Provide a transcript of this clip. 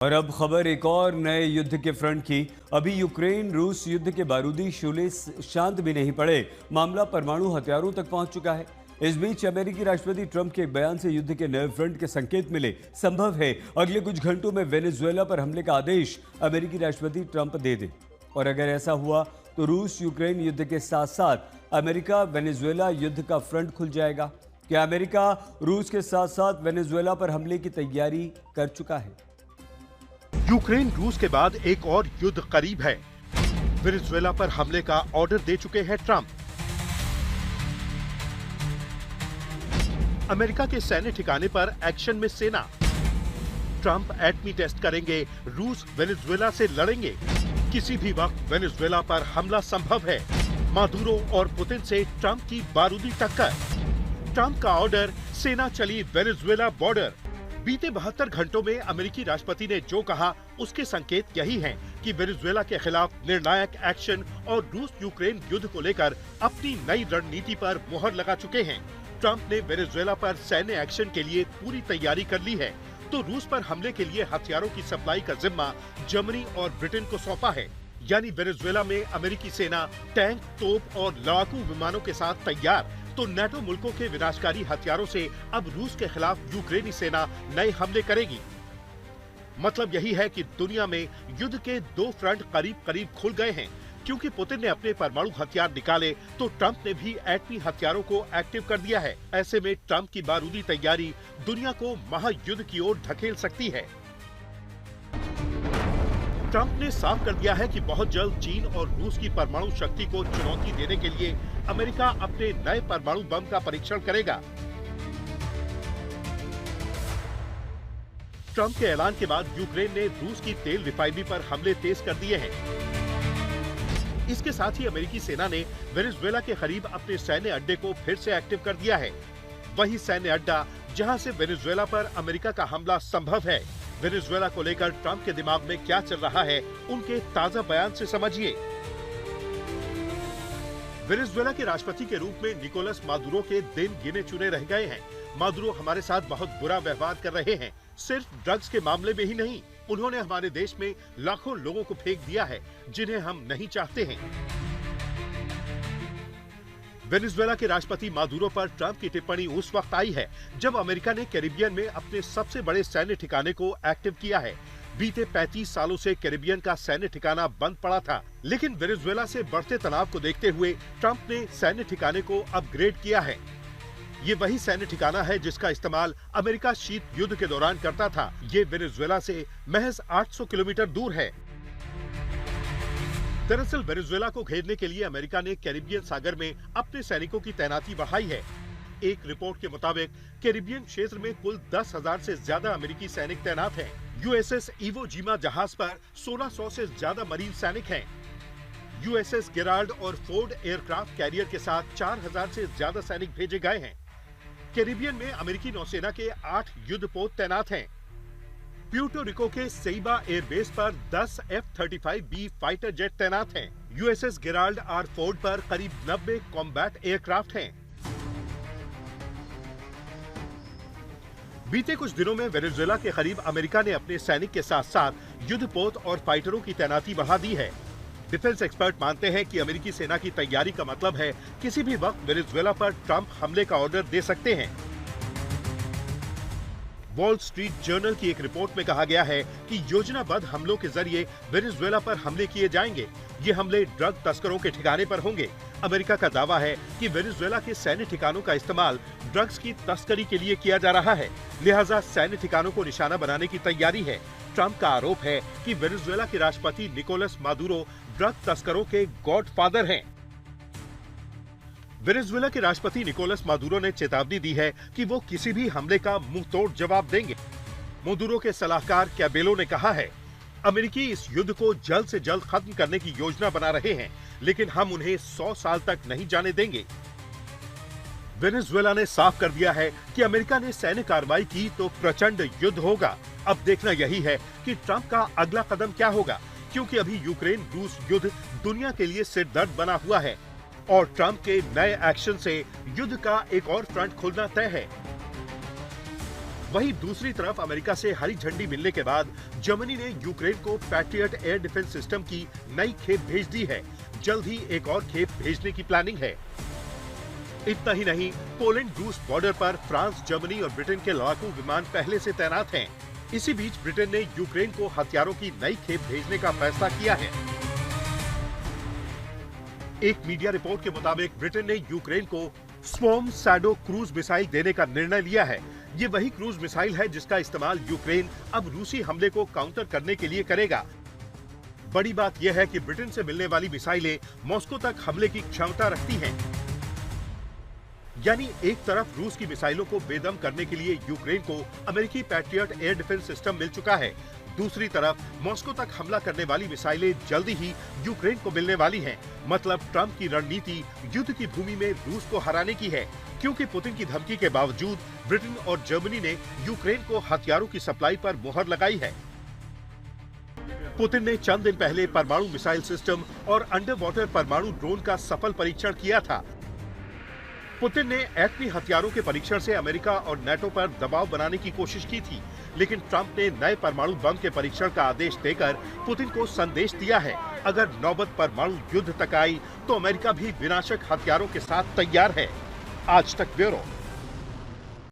और अब खबर एक और नए युद्ध के फ्रंट की। अभी यूक्रेन रूस युद्ध के बारूदी शोले शांत भी नहीं पड़े। मामला परमाणु हथियारों तक पहुंच चुका है। इस बीच अमेरिकी राष्ट्रपति ट्रंप के एक बयान से युद्ध के नए फ्रंट के संकेत मिले। संभव है अगले कुछ घंटों में वेनेजुएला पर हमले का आदेश अमेरिकी राष्ट्रपति ट्रंप दे दे। और अगर ऐसा हुआ तो रूस यूक्रेन युद्ध के साथ साथ अमेरिका वेनेजुएला युद्ध का फ्रंट खुल जाएगा। क्या अमेरिका रूस के साथ साथ वेनेजुएला पर हमले की तैयारी कर चुका है? यूक्रेन रूस के बाद एक और युद्ध करीब है। वेनेजुएला पर हमले का ऑर्डर दे चुके हैं ट्रंप। अमेरिका के सैन्य ठिकाने पर एक्शन में सेना। ट्रंप एटमी टेस्ट करेंगे, रूस वेनेजुएला से लड़ेंगे। किसी भी वक्त वेनेजुएला पर हमला संभव है। मादुरो और पुतिन से ट्रंप की बारूदी टक्कर। ट्रंप का ऑर्डर, सेना चली वेनेजुएला बॉर्डर। बीते 72 घंटों में अमेरिकी राष्ट्रपति ने जो कहा उसके संकेत यही हैं कि वेनेजुएला के खिलाफ निर्णायक एक्शन और रूस यूक्रेन युद्ध को लेकर अपनी नई रणनीति पर मुहर लगा चुके हैं। ट्रंप ने वेनेजुएला पर सैन्य एक्शन के लिए पूरी तैयारी कर ली है, तो रूस पर हमले के लिए हथियारों की सप्लाई का जिम्मा जर्मनी और ब्रिटेन को सौंपा है। यानी वेनेजुएला में अमेरिकी सेना टैंक, तोप और लड़ाकू विमानों के साथ तैयार, तो नाटो मुल्कों के विनाशकारी हथियारों से अब रूस के खिलाफ यूक्रेनी सेना नए हमले करेगी। मतलब यही है कि दुनिया में युद्ध के दो फ्रंट करीब करीब खुल गए हैं। क्योंकि पुतिन ने अपने परमाणु हथियार निकाले तो ट्रंप ने भी एटमी हथियारों को एक्टिव कर दिया है। ऐसे में ट्रंप की बारूदी तैयारी दुनिया को महायुद्ध की ओर धकेल सकती है। ट्रंप ने साफ कर दिया है कि बहुत जल्द चीन और रूस की परमाणु शक्ति को चुनौती देने के लिए अमेरिका अपने नए परमाणु बम का परीक्षण करेगा। ट्रंप के ऐलान के बाद यूक्रेन ने रूस की तेल रिफाइनरी पर हमले तेज कर दिए हैं। इसके साथ ही अमेरिकी सेना ने वेनेजुएला के करीब अपने सैन्य अड्डे को फिर से एक्टिव कर दिया है। वही सैन्य अड्डा जहां से वेनेजुएला पर अमेरिका का हमला संभव है। वेनेजुएला को लेकर ट्रंप के दिमाग में क्या चल रहा है, उनके ताजा बयान से समझिए। वेनेजुएला के राष्ट्रपति के रूप में निकोलस मादुरो के दिन गिने चुने रह गए हैं। मादुरो हमारे साथ बहुत बुरा व्यवहार कर रहे हैं। सिर्फ ड्रग्स के मामले में ही नहीं, उन्होंने हमारे देश में लाखों लोगों को फेंक दिया है जिन्हें हम नहीं चाहते हैं। वेनेजुएला के राष्ट्रपति मादुरो पर ट्रंप की टिप्पणी उस वक्त आई है जब अमेरिका ने कैरिबियन में अपने सबसे बड़े सैन्य ठिकाने को एक्टिव किया है। बीते 35 सालों से कैरिबियन का सैन्य ठिकाना बंद पड़ा था, लेकिन वेनेजुएला से बढ़ते तनाव को देखते हुए ट्रंप ने सैन्य ठिकाने को अपग्रेड किया है। ये वही सैन्य ठिकाना है जिसका इस्तेमाल अमेरिका शीत युद्ध के दौरान करता था। ये वेनेजुएला से महज 800 किलोमीटर दूर है। दरअसल वेनेजुएला को घेरने के लिए अमेरिका ने कैरिबियन सागर में अपने सैनिकों की तैनाती बढ़ाई है। एक रिपोर्ट के मुताबिक कैरिबियन क्षेत्र में कुल 10,000 से ज्यादा अमेरिकी सैनिक तैनात हैं। यूएसएस इवो जिमा जहाज पर 1600 से ज्यादा मरीन सैनिक हैं। यूएसएस गेराल्ड और फोर्ड एयरक्राफ्ट कैरियर के साथ 4000 से ज्यादा सैनिक भेजे गए हैं। कैरिबियन में अमेरिकी नौसेना के 8 युद्धपोत तैनात हैं। प्यूर्टो रिको के सेइबा एयरबेस पर 10 F-35B फाइटर जेट तैनात हैं। यूएसएस गेराल्ड आर फोर्ड पर करीब 90 कॉम्बैट एयरक्राफ्ट हैं। बीते कुछ दिनों में वेनेजुएला के करीब अमेरिका ने अपने सैनिक के साथ साथ युद्धपोत और फाइटरों की तैनाती बढ़ा दी है। डिफेंस एक्सपर्ट मानते हैं कि अमेरिकी सेना की तैयारी का मतलब है किसी भी वक्त वेनेजुएला पर ट्रंप हमले का ऑर्डर दे सकते हैं। वॉल स्ट्रीट जर्नल की एक रिपोर्ट में कहा गया है कि योजनाबद्ध हमलों के जरिए वेनेजुएला पर हमले किए जाएंगे। ये हमले ड्रग तस्करों के ठिकाने पर होंगे। अमेरिका का दावा है कि वेनेजुएला के सैन्य ठिकानों का इस्तेमाल ड्रग्स की तस्करी के लिए किया जा रहा है, लिहाजा सैन्य ठिकानों को निशाना बनाने की तैयारी है। ट्रंप का आरोप है कि वेनेजुएला के राष्ट्रपति निकोलस मादुरो ड्रग तस्करों के गॉडफादर हैं। वेनेजुएला के राष्ट्रपति निकोलस मादुरो ने चेतावनी दी है कि वो किसी भी हमले का मुंहतोड़ जवाब देंगे। मादुरो के सलाहकार कैबेलो ने कहा है, अमेरिकी इस युद्ध को जल्द से जल्द खत्म करने की योजना बना रहे हैं, लेकिन हम उन्हें 100 साल तक नहीं जाने देंगे। वेनेजुएला ने साफ कर दिया है कि अमेरिका ने सैन्य कार्रवाई की तो प्रचंड युद्ध होगा। अब देखना यही है कि ट्रंप का अगला कदम क्या होगा, क्योंकि अभी यूक्रेन रूस युद्ध दुनिया के लिए सिरदर्द बना हुआ है और ट्रंप के नए एक्शन से युद्ध का एक और फ्रंट खुलना तय है। वहीं दूसरी तरफ अमेरिका से हरी झंडी मिलने के बाद जर्मनी ने यूक्रेन को पैट्रियट एयर डिफेंस सिस्टम की नई खेप भेज दी है। जल्द ही एक और खेप भेजने की प्लानिंग है। इतना ही नहीं, पोलैंड रूस बॉर्डर पर फ्रांस, जर्मनी और ब्रिटेन के लड़ाकू विमान पहले से तैनात हैं। इसी बीच ब्रिटेन ने यूक्रेन को हथियारों की नई खेप भेजने का फैसला किया है। एक मीडिया रिपोर्ट के मुताबिक ब्रिटेन ने यूक्रेन को स्वॉर्म शैडो क्रूज मिसाइल देने का निर्णय लिया है। ये वही क्रूज मिसाइल है जिसका इस्तेमाल यूक्रेन अब रूसी हमले को काउंटर करने के लिए करेगा। बड़ी बात यह है कि ब्रिटेन से मिलने वाली मिसाइलें मॉस्को तक हमले की क्षमता रखती हैं। यानी एक तरफ रूस की मिसाइलों को बेदम करने के लिए यूक्रेन को अमेरिकी पैट्रियट एयर डिफेंस सिस्टम मिल चुका है, दूसरी तरफ मॉस्को तक हमला करने वाली मिसाइलें जल्दी ही यूक्रेन को मिलने वाली हैं। मतलब ट्रंप की रणनीति युद्ध की भूमि में रूस को हराने की है, क्योंकि पुतिन की धमकी के बावजूद ब्रिटेन और जर्मनी ने यूक्रेन को हथियारों की सप्लाई पर मुहर लगाई है। पुतिन ने चंद दिन पहले परमाणु मिसाइल सिस्टम और अंडर वाटर परमाणु ड्रोन का सफल परीक्षण किया था। पुतिन ने एटमी हथियारों के परीक्षण से अमेरिका और नेटो पर दबाव बनाने की कोशिश की थी, लेकिन ट्रंप ने नए परमाणु बम के परीक्षण का आदेश देकर पुतिन को संदेश दिया है, अगर नौबत परमाणु युद्ध तक आई तो अमेरिका भी विनाशक हथियारों के साथ तैयार है। आज तक ब्यूरो।